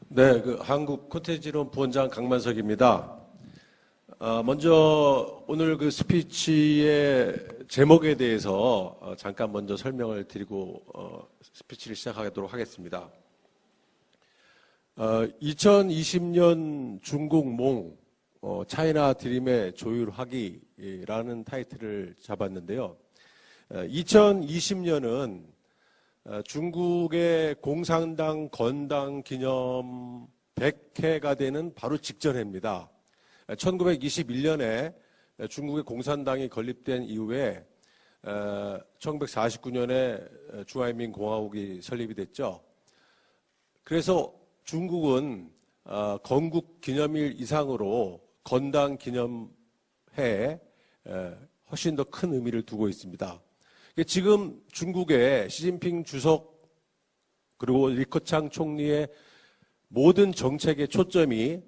네, 한국 콘텐츠론 부원장 강만석입니다. 먼저 오늘 스피치의 제목에 대해서 잠깐 먼저 설명을 드리고 스피치를 시작하도록 하겠습니다. 2020년 중국 몽 차이나 드림의 조율하기라는 타이틀을 잡았는데요. 2020년은 중국의 공산당 건당 기념 100회가 되는 바로 직전해입니다. 1921년에 중국의 공산당이 건립된 이후에 1949년에 중화인민공화국이 설립이 됐죠. 그래서 중국은 건국 기념일 이상으로 건당 기념회에 훨씬 더 큰 의미를 두고 있습니다. 지금 중국의 시진핑 주석 그리고 리커창 총리의 모든 정책의 초점이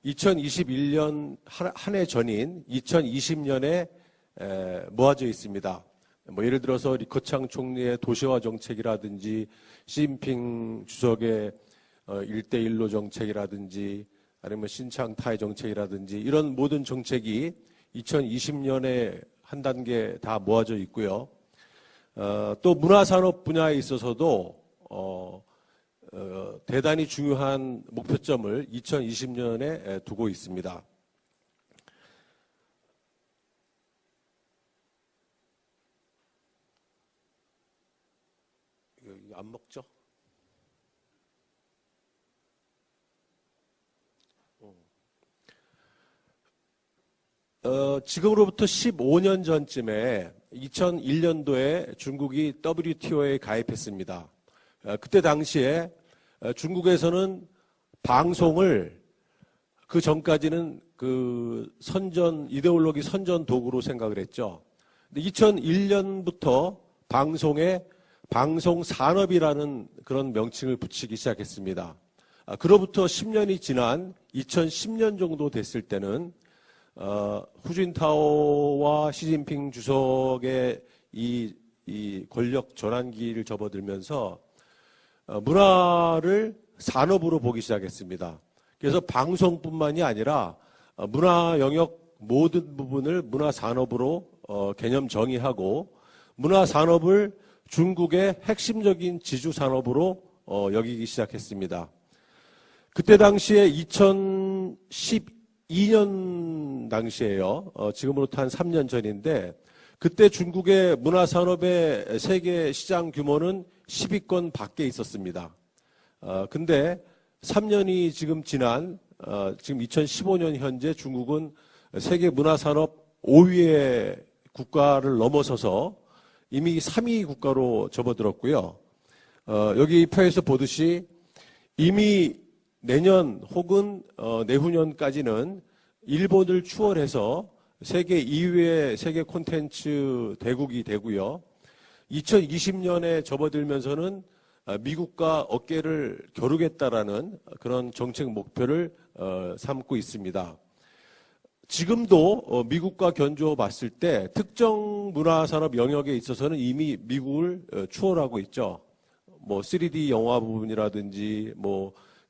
2021년 한 해 전인 2020년에 모아져 있습니다. 예를 들어서 리커창 총리의 도시화 정책이라든지 시진핑 주석의 1대1로 정책이라든지 아니면 신창타이 정책이라든지 이런 모든 정책이 2020년에 한 단계 다 모아져 있고요. 또 문화산업 분야에 있어서도 대단히 중요한 목표점을 2020년에 두고 있습니다. 이거 안 먹죠? 지금으로부터 15년 전쯤에 2001년도에 중국이 WTO에 가입했습니다. 그때 당시에 중국에서는 방송을 그 전까지는 이데올로기 선전 도구로 생각을 했죠. 근데 2001년부터 방송에 방송 산업이라는 그런 명칭을 붙이기 시작했습니다. 그로부터 10년이 지난 2010년 정도 됐을 때는 후진타오와 시진핑 주석의 이 권력 전환기를 접어들면서 문화를 산업으로 보기 시작했습니다. 그래서 방송뿐만이 아니라 문화 영역 모든 부분을 문화 산업으로 개념 정의하고 문화 산업을 중국의 핵심적인 지주 산업으로 여기기 시작했습니다. 그때 당시에 2012년 당시에요. 지금으로부터 한 3년 전인데 그때 중국의 문화산업의 세계 시장 규모는 10위권 밖에 있었습니다. 근데 3년이 지금 지난 지금 2015년 현재 중국은 세계 문화산업 5위의 국가를 넘어서서 이미 3위 국가로 접어들었고요. 여기 표에서 보듯이 이미 내년 혹은 내후년까지는 일본을 추월해서 세계 2위의 세계 콘텐츠 대국이 되고요. 2020년에 접어들면서는 미국과 어깨를 겨루겠다라는 그런 정책 목표를 삼고 있습니다. 지금도 미국과 견주어 봤을 때 특정 문화산업 영역에 있어서는 이미 미국을 추월하고 있죠. 3D 영화 부분이라든지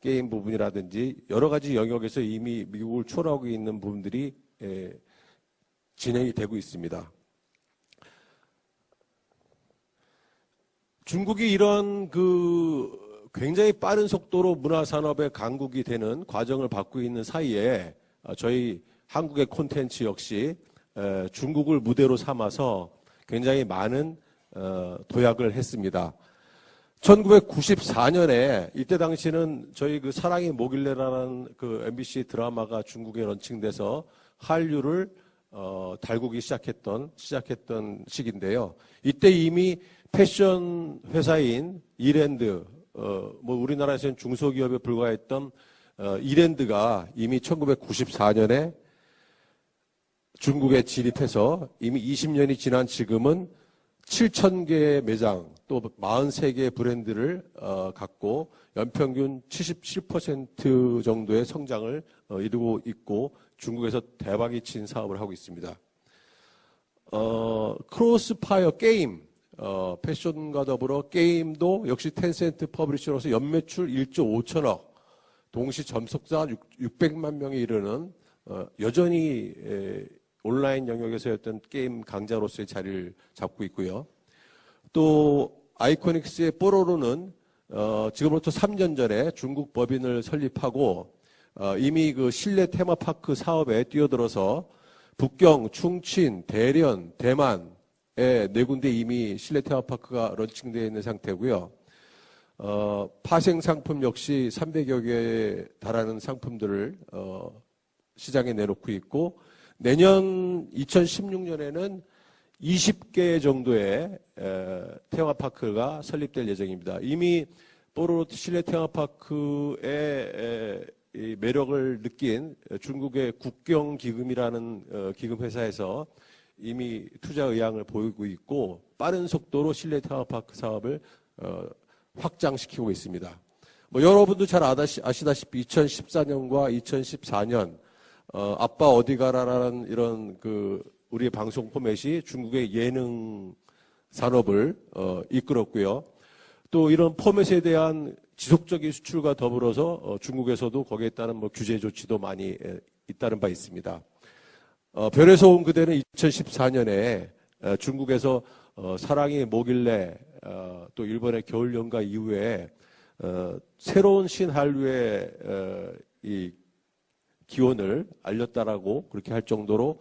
게임 부분이라든지 여러 가지 영역에서 이미 미국을 추월하고 있는 부분들이 진행이 되고 있습니다. 중국이 이런 굉장히 빠른 속도로 문화산업의 강국이 되는 과정을 밟고 있는 사이에 저희 한국의 콘텐츠 역시 중국을 무대로 삼아서 굉장히 많은 도약을 했습니다. 1994년에 이때 당시는 저희 사랑이 뭐길래라는 MBC 드라마가 중국에 런칭돼서 한류를 달구기 시작했던 시기인데요. 이때 이미 패션 회사인 이랜드, 우리나라에서는 중소기업에 불과했던 이랜드가 이미 1994년에 중국에 진입해서 이미 20년이 지난 지금은 7,000개의 매장 또 43개의 브랜드를 갖고 연평균 77% 정도의 성장을 이루고 있고 중국에서 대박이 친 사업을 하고 있습니다. 크로스파이어 게임, 패션과 더불어 게임도 역시 텐센트 퍼블리셔로서 연매출 1조 5천억, 동시 접속자 600만 명에 이르는 여전히 온라인 영역에서의 어떤 게임 강자로서의 자리를 잡고 있고요. 또 아이코닉스의 뽀로로는 지금부터 3년 전에 중국 법인을 설립하고 이미 그 실내 테마파크 사업에 뛰어들어서 북경, 충친, 대련, 대만에 4군데 이미 실내 테마파크가 런칭되어 있는 상태고요. 파생 상품 역시 300여 개에 달하는 상품들을 시장에 내놓고 있고, 내년 2016년에는 20개 정도의 테마파크가 설립될 예정입니다. 이미 뽀로로 실내 테마파크의 이 매력을 느낀 중국의 국경기금이라는 기금회사에서 이미 투자 의향을 보이고 있고, 빠른 속도로 실내 테마파크 사업을 확장시키고 있습니다. 뭐 여러분도 잘 아시다시피 2014년과 2014년 아빠 어디 가라라는 이런 그 우리의 방송 포맷이 중국의 예능 산업을 이끌었고요. 또 이런 포맷에 대한 지속적인 수출과 더불어서 중국에서도 거기에 따른 뭐 규제 조치도 많이 잇따른 바 있습니다. 별에서 온 그대는 2014년에 중국에서 사랑이 뭐길래 또 일본의 겨울 연가 이후에 새로운 신한류의 이 기원을 알렸다라고 그렇게 할 정도로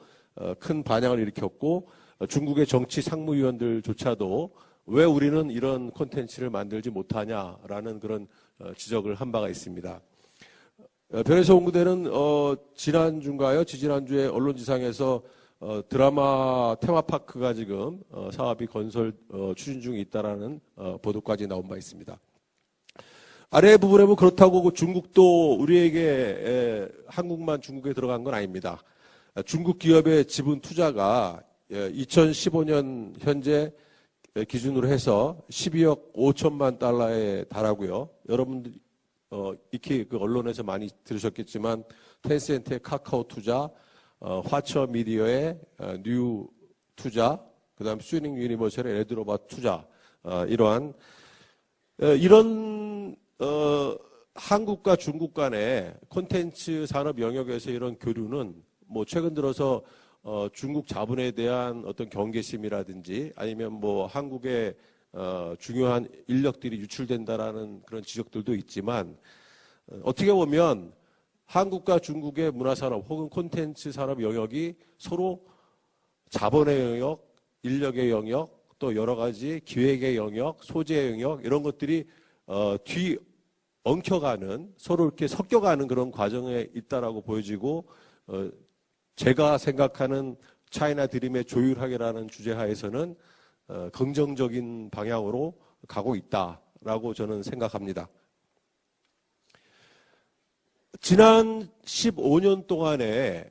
큰 반향을 일으켰고, 중국의 정치 상무위원들조차도 왜 우리는 이런 콘텐츠를 만들지 못하냐라는 그런 지적을 한 바가 있습니다. 별에서 온 그대는 지난주인가요? 지지난주에 언론지상에서 드라마 테마파크가 지금 사업이 건설 추진 중에 있다라는 보도까지 나온 바 있습니다. 아래 부분에 뭐 그렇다고 중국도 우리에게 한국만 중국에 들어간 건 아닙니다. 중국 기업의 지분 투자가 2015년 현재 기준으로 해서 12억 5천만 달러에 달하고요. 여러분들 익히 그 언론에서 많이 들으셨겠지만 텐센트의 카카오 투자, 화처 미디어의 뉴 투자, 그다음 슈닝 유니버셜의 레드로바 투자, 이런 한국과 중국 간의 콘텐츠 산업 영역에서 이런 교류는 뭐 최근 들어서 중국 자본에 대한 어떤 경계심이라든지 아니면 뭐 한국의 중요한 인력들이 유출된다라는 그런 지적들도 있지만, 어떻게 보면 한국과 중국의 문화산업 혹은 콘텐츠 산업 영역이 서로 자본의 영역, 인력의 영역, 또 여러 가지 기획의 영역, 소재의 영역, 이런 것들이 엉켜가는, 서로 이렇게 섞여가는 그런 과정에 있다라고 보여지고, 제가 생각하는 차이나 드림의 조율하게라는 주제하에서는 긍정적인 방향으로 가고 있다라고 저는 생각합니다. 지난 15년 동안에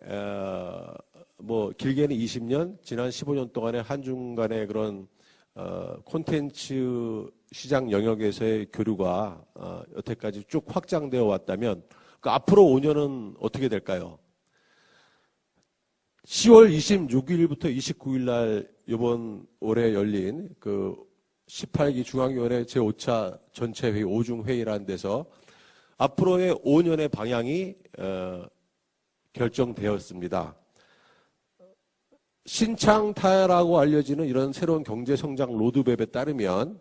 뭐 길게는 20년, 지난 15년 동안에 한중 간의 그런 콘텐츠 시장 영역에서의 교류가 여태까지 쭉 확장되어 왔다면, 그 앞으로 5년은 어떻게 될까요? 10월 26일부터 29일 날 이번 올해 열린 그 18기 중앙위원회 제5차 전체회의 5중 회의라는 데서 앞으로의 5년의 방향이 결정되었습니다. 신창타라고 알려지는 이런 새로운 경제성장 로드맵에 따르면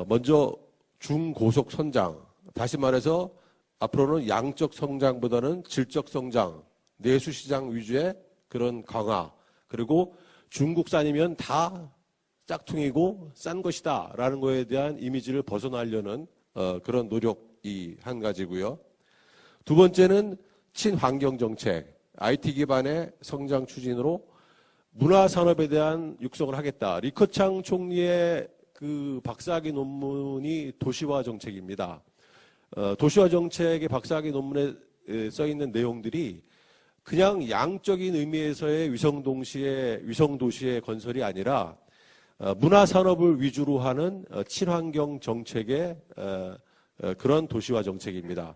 먼저 중고속 성장, 다시 말해서 앞으로는 양적 성장보다는 질적 성장, 내수시장 위주의 그런 강화, 그리고 중국산이면 다 짝퉁이고 싼 것이다 라는 거에 대한 이미지를 벗어나려는 그런 노력이 한 가지고요. 두 번째는 친환경정책, IT 기반의 성장 추진으로 문화산업에 대한 육성을 하겠다. 리커창 총리의 그 박사학위 논문이 도시화 정책입니다. 도시화 정책의 박사학위 논문에 써 있는 내용들이 그냥 양적인 의미에서의 위성도시의 건설이 아니라 문화산업을 위주로 하는 친환경 정책의 그런 도시화 정책입니다.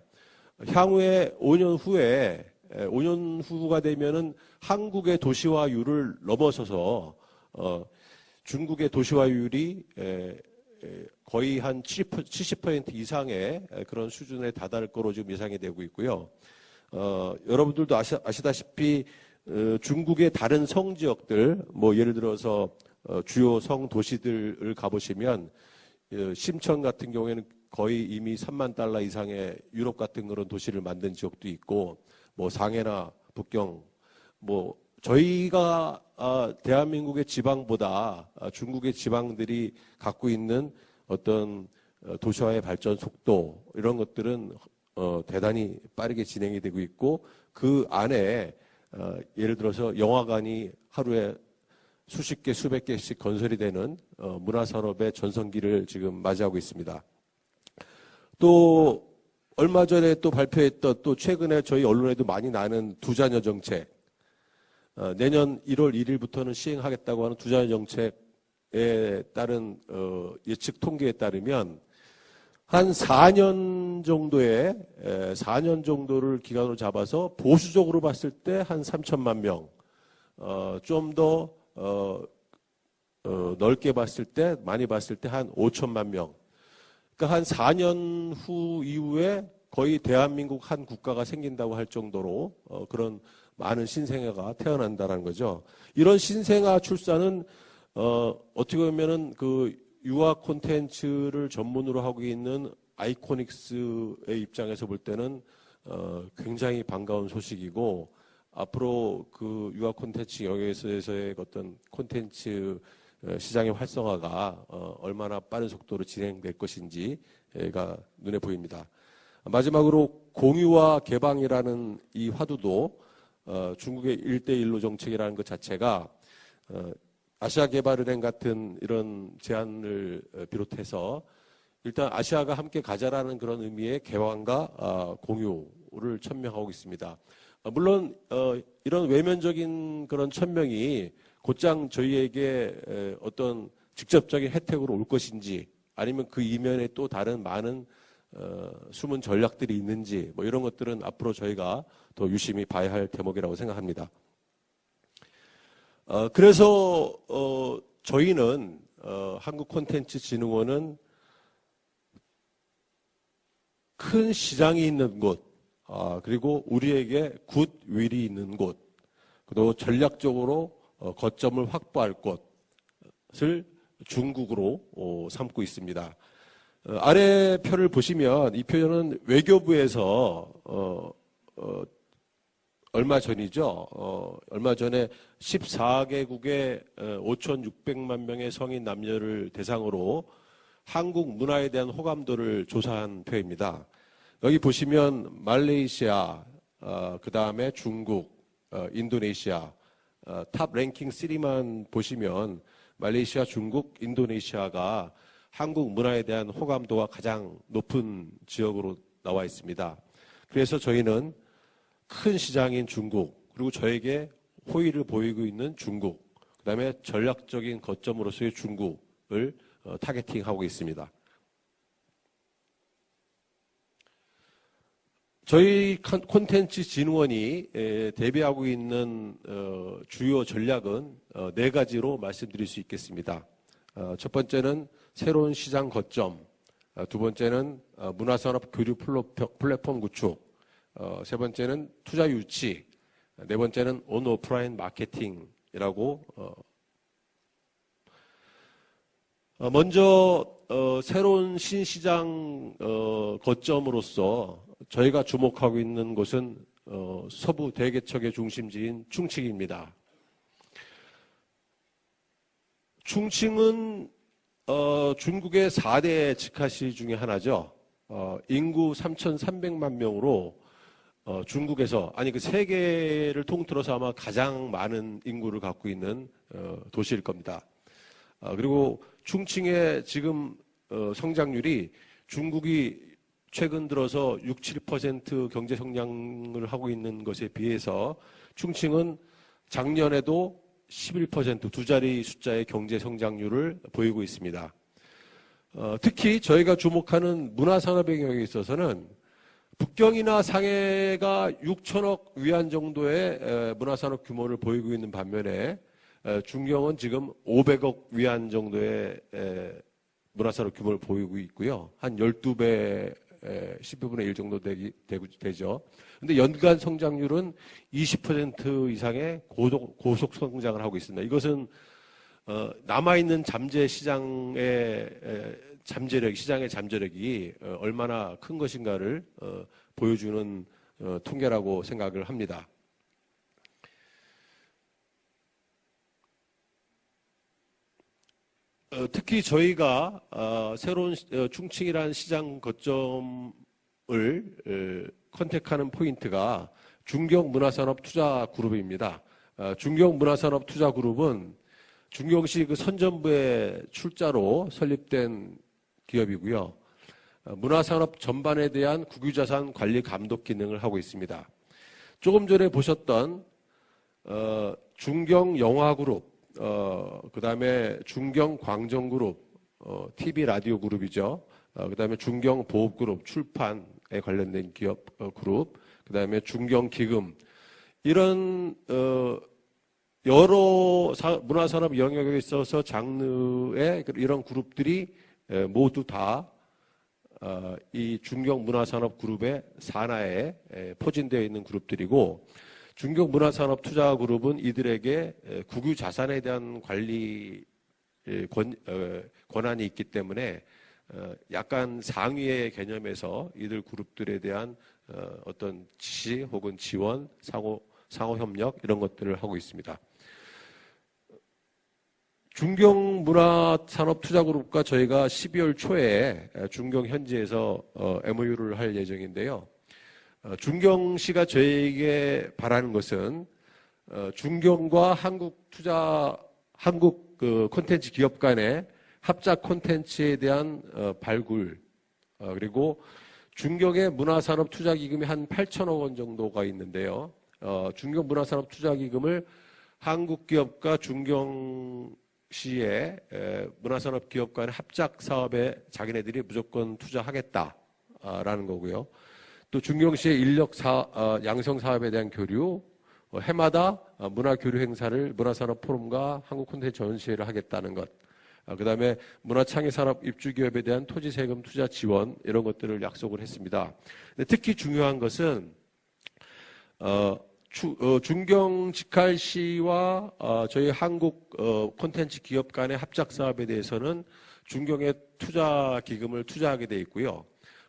향후에 5년 후가 되면은 한국의 도시화율을 넘어서서 중국의 도시화율이 거의 한 70% 이상의 그런 수준에 다다를 거로 지금 예상이 되고 있고요. 여러분들도 아시다시피 중국의 다른 성 지역들, 뭐 예를 들어서 주요 성 도시들을 가보시면 심천 같은 경우에는 거의 이미 3만 달러 이상의 유럽 같은 그런 도시를 만든 지역도 있고, 뭐 상해나 북경, 뭐 저희가 대한민국의 지방보다 중국의 지방들이 갖고 있는 어떤 도시화의 발전 속도 이런 것들은 대단히 빠르게 진행이 되고 있고, 그 안에 예를 들어서 영화관이 하루에 수십 개, 수백 개씩 건설이 되는 문화산업의 전성기를 지금 맞이하고 있습니다. 또 얼마 전에 또 발표했던, 또 최근에 저희 언론에도 많이 나는 두자녀 정책, 내년 1월 1일부터는 시행하겠다고 하는 두자녀 정책에 따른 예측 통계에 따르면 한 4년 정도를 기간으로 잡아서 보수적으로 봤을 때 한 3천만 명, 좀 더 넓게 봤을 때, 많이 봤을 때 한 5천만 명. 그러니까 한 4년 후 이후에 거의 대한민국 한 국가가 생긴다고 할 정도로 그런 많은 신생아가 태어난다는 거죠. 이런 신생아 출산은 어떻게 보면은 그 유아 콘텐츠를 전문으로 하고 있는 아이코닉스의 입장에서 볼 때는 굉장히 반가운 소식이고, 앞으로 그 유아 콘텐츠 영역에서의 어떤 콘텐츠 시장의 활성화가 얼마나 빠른 속도로 진행될 것인지가 눈에 보입니다. 마지막으로 공유와 개방이라는 이 화두도 중국의 1대1로 정책이라는 것 자체가 아시아개발은행 같은 이런 제안을 비롯해서 일단 아시아가 함께 가자라는 그런 의미의 개방과 공유를 천명하고 있습니다. 물론 이런 외면적인 그런 천명이 곧장 저희에게 어떤 직접적인 혜택으로 올 것인지, 아니면 그 이면에 또 다른 많은 숨은 전략들이 있는지, 뭐 이런 것들은 앞으로 저희가 더 유심히 봐야 할 대목이라고 생각합니다. 그래서 저희는 한국콘텐츠진흥원은 큰 시장이 있는 곳, 그리고 우리에게 굿윌이 있는 곳, 그리고 전략적으로 거점을 확보할 곳을 중국으로 삼고 있습니다. 아래 표를 보시면 이 표는 외교부에서 얼마 전이죠. 얼마 전에 14개국의 5,600만 명의 성인 남녀를 대상으로 한국 문화에 대한 호감도를 조사한 표입니다. 여기 보시면 말레이시아, 그 다음에 중국, 인도네시아, 탑 랭킹 3만 보시면 말레이시아, 중국, 인도네시아가 한국 문화에 대한 호감도가 가장 높은 지역으로 나와 있습니다. 그래서 저희는 큰 시장인 중국, 그리고 저에게 호의를 보이고 있는 중국, 그 다음에 전략적인 거점으로서의 중국을 타겟팅하고 있습니다. 저희 콘텐츠 진흥원이 대비하고 있는 주요 전략은 4가지로 말씀드릴 수 있겠습니다. 첫 번째는 새로운 시장 거점, 두 번째는 문화산업 교류 플랫폼 구축, 세 번째는 투자 유치, 네 번째는 온 오프라인 마케팅이라고. 먼저 새로운 신시장 거점으로서 저희가 주목하고 있는 곳은 서부 대개척의 중심지인 충칭입니다. 충칭은 중국의 4대 직화시 중에 하나죠. 인구 3,300만 명으로 중국에서, 아니 그 세계를 통틀어서 아마 가장 많은 인구를 갖고 있는 도시일 겁니다. 그리고 충칭의 지금 성장률이 중국이 최근 들어서 6, 7% 경제 성장을 하고 있는 것에 비해서 충칭은 작년에도 11% 두 자리 숫자의 경제 성장률을 보이고 있습니다. 특히 저희가 주목하는 문화산업의 영역에 있어서는 북경이나 상해가 6천억 위안 정도의 문화산업 규모를 보이고 있는 반면에 중경은 지금 500억 위안 정도의 문화산업 규모를 보이고 있고요. 한 12배, 10분의 1 정도 되죠. 근데 연간 성장률은 20% 이상의 고속 성장을 하고 있습니다. 이것은 남아있는 잠재 시장의 잠재력이 얼마나 큰 것인가를 보여주는 통계라고 생각을 합니다. 특히 저희가 새로운 충칭이라는 시장 거점을 컨택하는 포인트가 중경문화산업투자그룹입니다. 중경문화산업투자그룹은 중경시 그 선전부의 출자로 설립된 기업이고요. 문화산업 전반에 대한 국유자산 관리 감독 기능을 하고 있습니다. 조금 전에 보셨던 중경영화그룹, 그 다음에 중경광정그룹, TV 라디오 그룹이죠. 그 다음에 중경보업그룹, 출판에 관련된 기업 그룹, 그 다음에 중경기금, 이런 여러 문화산업 영역에 있어서 장르의 이런 그룹들이 모두 다 이 중경문화산업그룹의 산하에 포진되어 있는 그룹들이고, 중경문화산업투자그룹은 이들에게 국유자산에 대한 관리 권한이 있기 때문에 약간 상위의 개념에서 이들 그룹들에 대한 어떤 지시 혹은 지원, 상호협력 이런 것들을 하고 있습니다. 중경문화산업투자그룹과 저희가 12월 초에 중경현지에서 MOU를 할 예정인데요. 중경시가 저에게 바라는 것은 중경과 한국 콘텐츠 기업 간의 합작 콘텐츠에 대한 발굴, 그리고 중경의 문화산업투자기금이 한 8천억 원 정도가 있는데요. 중경문화산업투자기금을 한국 기업과 중경시의 문화산업 기업 간의 합작 사업에 자기네들이 무조건 투자하겠다라는 거고요. 또 중경시의 인력 양성 사업에 대한 교류, 해마다 문화교류 행사를 문화산업 포럼과 한국 콘텐츠 전시회를 하겠다는 것, 그 다음에 문화창의산업 입주기업에 대한 토지세금 투자 지원, 이런 것들을 약속을 했습니다. 근데 특히 중요한 것은 중경 직할시와 저희 한국 콘텐츠 기업 간의 합작 사업에 대해서는 중경의 투자 기금을 투자하게 돼 있고요.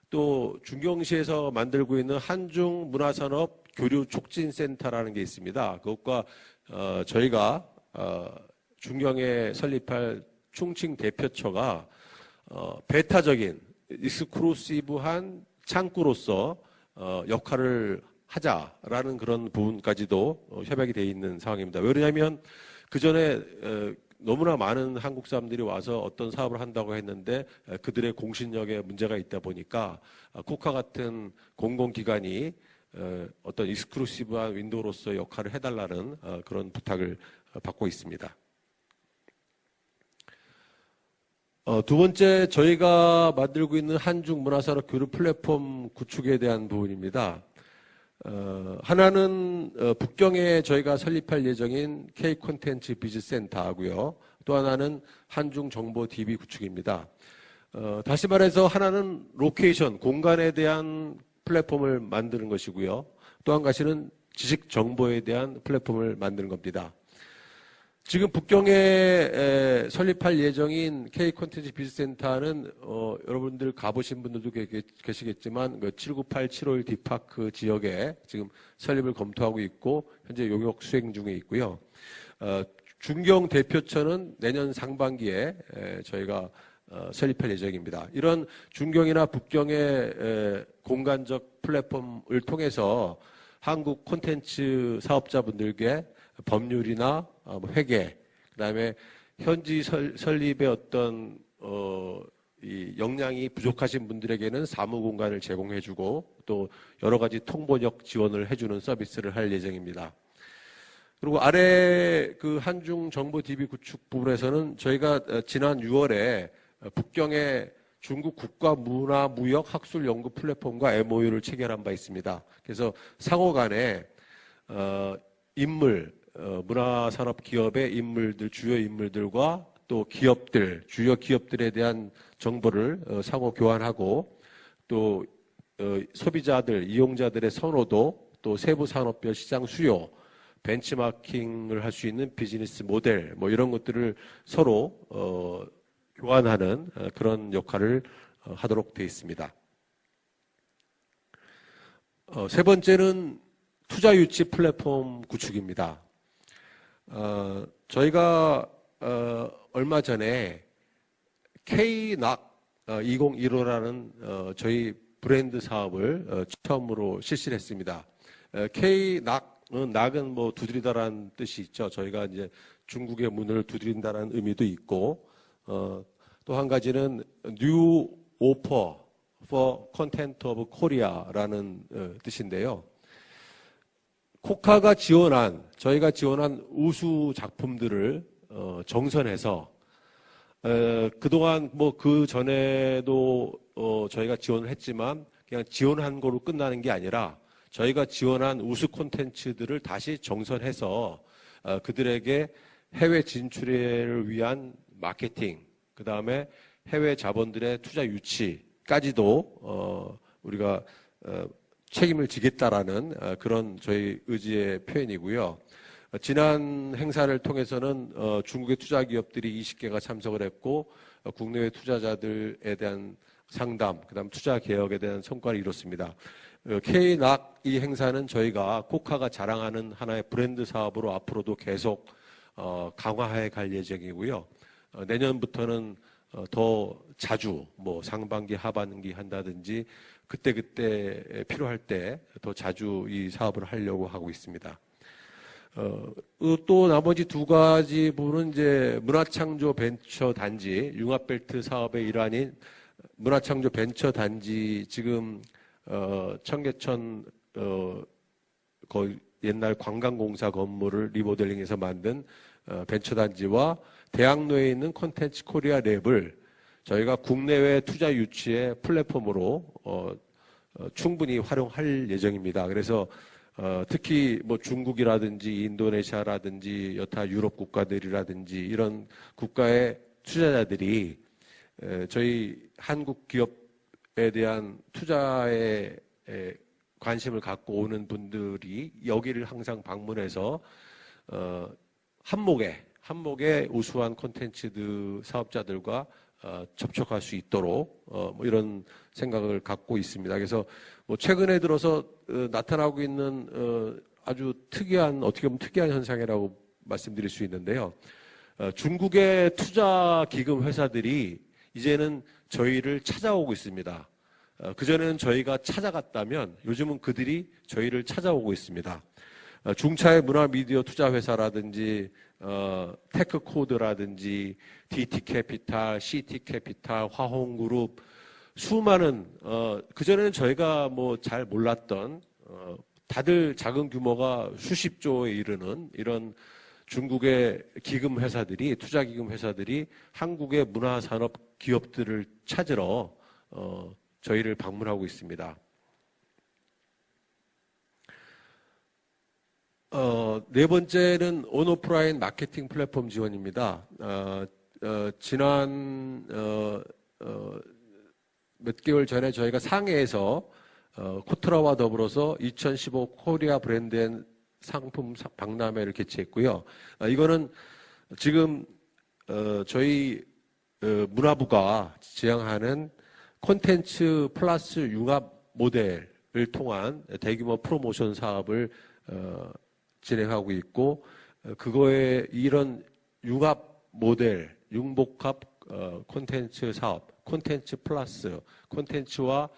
또 중경시에서 만들고 있는 한중 문화산업 교류 촉진센터라는 게 있습니다. 그것과 저희가 중경에 설립할 충칭 대표처가 배타적인 익스클루시브한 창구로서 역할을 하자라는 그런 부분까지도 협약이 되어 있는 상황입니다. 왜냐하면 그 전에 너무나 많은 한국 사람들이 와서 어떤 사업을 한다고 했는데 그들의 공신력에 문제가 있다 보니까 코카 같은 공공기관이 어떤 익스클루시브한 윈도우로서 역할을 해달라는 그런 부탁을 받고 있습니다. 두 번째, 저희가 만들고 있는 한중 문화산업 교류 플랫폼 구축에 대한 부분입니다. 하나는 북경에 저희가 설립할 예정인 K-콘텐츠 비즈센터하고요. 또 하나는 한중 정보 DB 구축입니다. 다시 말해서 하나는 로케이션, 공간에 대한 플랫폼을 만드는 것이고요. 또 한 가지는 지식 정보에 대한 플랫폼을 만드는 겁니다. 지금 북경에 설립할 예정인 K-콘텐츠 비즈센터는 여러분들 가보신 분들도 계시겠지만 그 798, 751 디파크 지역에 지금 설립을 검토하고 있고 현재 용역 수행 중에 있고요. 중경 대표처는 내년 상반기에 저희가 설립할 예정입니다. 이런 중경이나 북경의 공간적 플랫폼을 통해서 한국 콘텐츠 사업자분들께 법률이나 회계, 그다음에 현지 설립의 어떤 이 역량이 부족하신 분들에게는 사무 공간을 제공해주고 또 여러 가지 통번역 지원을 해주는 서비스를 할 예정입니다. 그리고 아래 그 한중 정보 DB 구축 부분에서는 저희가 지난 6월에 북경의 중국 국가문화무역 학술연구 플랫폼과 MOU를 체결한 바 있습니다. 그래서 상호 간에 문화산업 기업의 인물들, 주요 인물들과 또 기업들, 주요 기업들에 대한 정보를 상호 교환하고 또 소비자들, 이용자들의 선호도, 또 세부 산업별 시장 수요, 벤치마킹을 할 수 있는 비즈니스 모델, 뭐 이런 것들을 서로 교환하는 그런 역할을 하도록 되어 있습니다. 세 번째는 투자 유치 플랫폼 구축입니다. 저희가 얼마 전에 KNAC 2015라는 저희 브랜드 사업을 처음으로 실시를 했습니다. KNAC은 낙은 뭐 두드리다라는 뜻이 있죠. 저희가 이제 중국의 문을 두드린다라는 의미도 있고, 또 한 가지는 New Offer for Content of Korea라는 뜻인데요. 코카가 저희가 지원한 우수 작품들을 정선해서 그동안 뭐 그 전에도 저희가 지원을 했지만 그냥 지원한 거로 끝나는 게 아니라 저희가 지원한 우수 콘텐츠들을 다시 정선해서 그들에게 해외 진출을 위한 마케팅, 그 다음에 해외 자본들의 투자 유치까지도 우리가 책임을 지겠다라는 그런 저희 의지의 표현이고요. 지난 행사를 통해서는 중국의 투자 기업들이 20개가 참석을 했고 국내외 투자자들에 대한 상담, 그다음 투자 개혁에 대한 성과를 이뤘습니다. KNAC 이 행사는 저희가 코카가 자랑하는 하나의 브랜드 사업으로 앞으로도 계속 강화해 갈 예정이고요. 내년부터는 더 자주 뭐 상반기, 하반기 한다든지 그때 필요할 때 더 자주 이 사업을 하려고 하고 있습니다. 또 나머지 두 가지 부분은 이제 문화창조 벤처 단지, 융합벨트 사업의 일환인 문화창조 벤처 단지, 지금 청계천 거의 옛날 관광공사 건물을 리모델링해서 만든 벤처 단지와 대학로에 있는 콘텐츠 코리아 랩을 저희가 국내외 투자 유치의 플랫폼으로 충분히 활용할 예정입니다. 그래서 특히 뭐 중국이라든지 인도네시아라든지 여타 유럽 국가들이라든지 이런 국가의 투자자들이 저희 한국 기업에 대한 투자에 관심을 갖고 오는 분들이 여기를 항상 방문해서 한목의 우수한 콘텐츠들 사업자들과 접촉할 수 있도록 뭐 이런 생각을 갖고 있습니다. 그래서 뭐 최근에 들어서 나타나고 있는 아주 어떻게 보면 특이한 현상이라고 말씀드릴 수 있는데요. 중국의 투자 기금 회사들이 이제는 저희를 찾아오고 있습니다. 그전에는 저희가 찾아갔다면 요즘은 그들이 저희를 찾아오고 있습니다. 중차의 문화 미디어 투자 회사라든지 테크코드라든지 DT캐피탈, CT캐피탈, 화홍그룹, 수많은 그전에는 저희가 뭐 잘 몰랐던 다들 자금 규모가 수십조에 이르는 이런 중국의 기금 회사들이, 투자 기금 회사들이 한국의 문화산업 기업들을 찾으러 저희를 방문하고 있습니다. 네 번째는 온오프라인 마케팅 플랫폼 지원입니다. 지난 몇 개월 전에 저희가 상해에서 코트라와 더불어서 2015 코리아 브랜드 상품 박람회를 개최했고요. 이거는 지금 저희 문화부가 지향하는 콘텐츠 플러스 융합 모델을 통한 대규모 프로모션 사업을 진행하고 있고, 그거에 이런 융합 모델, 융복합 콘텐츠 사업, 콘텐츠 플러스, 콘텐츠와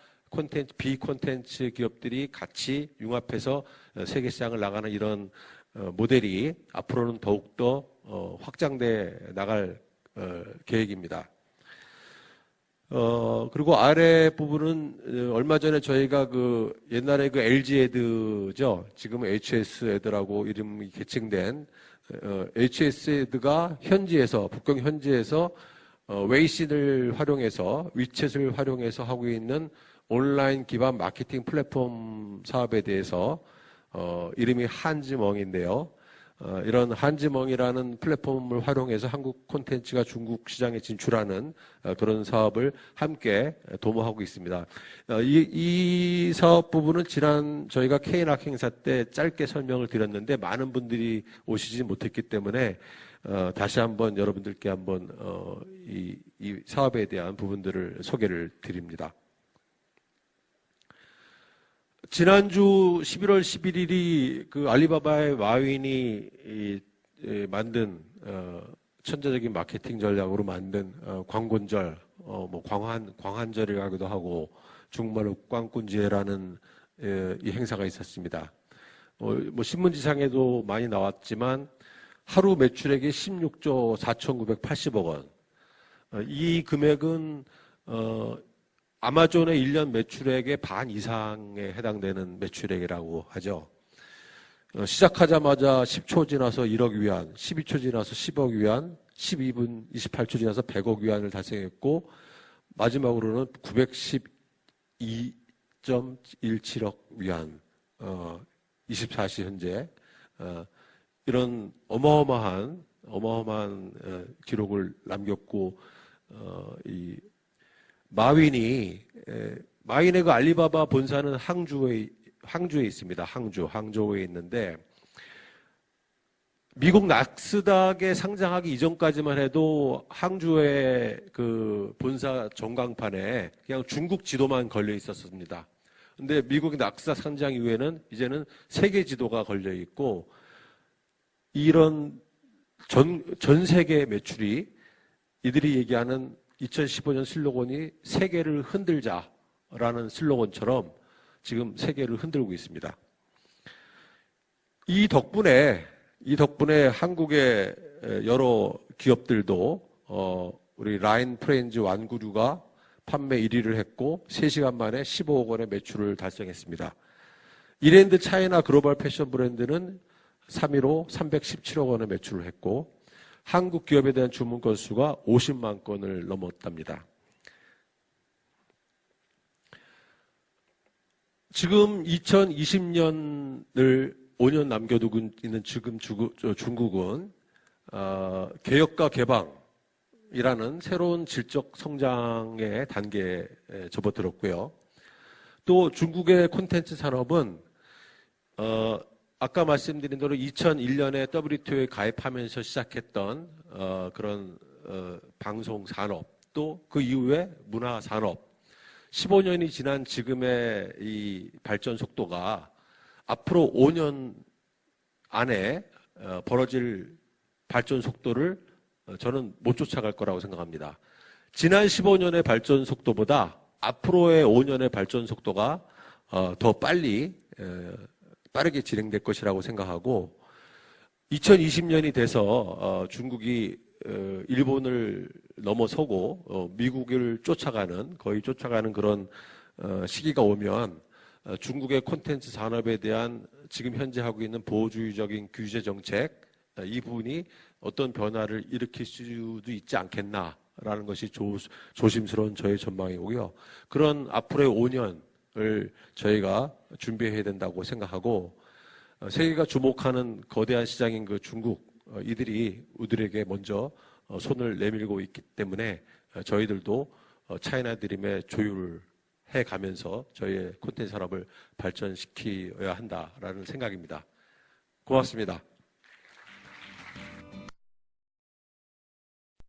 비콘텐츠 기업들이 같이 융합해서 세계 시장을 나가는 이런 모델이 앞으로는 더욱더 확장돼 나갈 계획입니다. 그리고 아래 부분은 얼마 전에 저희가 옛날에 LG 에드죠. 지금 HS 에드라고 이름이 개칭된 HS 에드가 북경 현지에서 웨이신을 활용해서, 위챗을 활용해서 하고 있는 온라인 기반 마케팅 플랫폼 사업에 대해서 이름이 한즈멍인데요. 이런 한지멍이라는 플랫폼을 활용해서 한국 콘텐츠가 중국 시장에 진출하는 그런 사업을 함께 도모하고 있습니다. 이 사업 부분은 지난 저희가 K낙 행사 때 짧게 설명을 드렸는데 많은 분들이 오시지 못했기 때문에 다시 한번 여러분들께 한번 이 사업에 대한 부분들을 소개를 드립니다. 지난주 11월 11일이 그 알리바바의 마윈이 만든 천재적인 마케팅 전략으로 만든 광곤절, 뭐 광한절이라고도 하고 중국말로 꽝꾼지회라는 이 행사가 있었습니다. 뭐 신문지상에도 많이 나왔지만 하루 매출액이 16조 4,980억 원. 이 금액은 아마존의 1년 매출액의 반 이상에 해당되는 매출액이라고 하죠. 시작하자마자 10초 지나서 1억 위안, 12초 지나서 10억 위안, 12분 28초 지나서 100억 위안을 달성했고 마지막으로는 912.17억 위안, 24시 현재 이런 어마어마한 기록을 남겼고 이 마윈의 그 알리바바 본사는 항저우에 있습니다. 항저우에 있는데 미국 낙스닥에 상장하기 이전까지만 해도 항저우의 그 본사 전광판에 그냥 중국 지도만 걸려 있었습니다. 근데 미국의 낙스닥 상장 이후에는 이제는 세계 지도가 걸려 있고 이런 전 세계 매출이 이들이 얘기하는 2015년 슬로건이 세계를 흔들자라는 슬로건처럼 지금 세계를 흔들고 있습니다. 이 덕분에 한국의 여러 기업들도 우리 라인 프렌즈 완구류가 판매 1위를 했고 3시간 만에 15억 원의 매출을 달성했습니다. 이랜드 차이나 글로벌 패션 브랜드는 3위로 317억 원의 매출을 했고 한국 기업에 대한 주문 건수가 50만 건을 넘었답니다. 지금 2020년을 5년 남겨두고 있는 지금 중국은 개혁과 개방이라는 새로운 질적 성장의 단계에 접어들었고요. 또 중국의 콘텐츠 산업은 아까 말씀드린 대로 2001년에 WTO에 가입하면서 시작했던 그런 방송 산업, 또 그 이후에 문화 산업, 15년이 지난 지금의 이 발전 속도가 앞으로 5년 안에 벌어질 발전 속도를 저는 못 쫓아갈 거라고 생각합니다. 지난 15년의 발전 속도보다 앞으로의 5년의 발전 속도가 더 빠르게 진행될 것이라고 생각하고 2020년이 돼서 중국이 일본을 넘어서고 미국을 거의 쫓아가는 그런 시기가 오면 중국의 콘텐츠 산업에 대한 지금 현재 하고 있는 보호주의적인 규제 정책 이 부분이 어떤 변화를 일으킬 수도 있지 않겠나라는 것이 조심스러운 저의 전망이고요. 그런 앞으로의 5년을 저희가 준비해야 된다고 생각하고 세계가 주목하는 거대한 시장인 그 중국 이들이 우리들에게 먼저 손을 내밀고 있기 때문에 저희들도 차이나 드림에 조율을 해가면서 저희의 콘텐츠 산업을 발전시켜야 한다라는 생각입니다. 고맙습니다.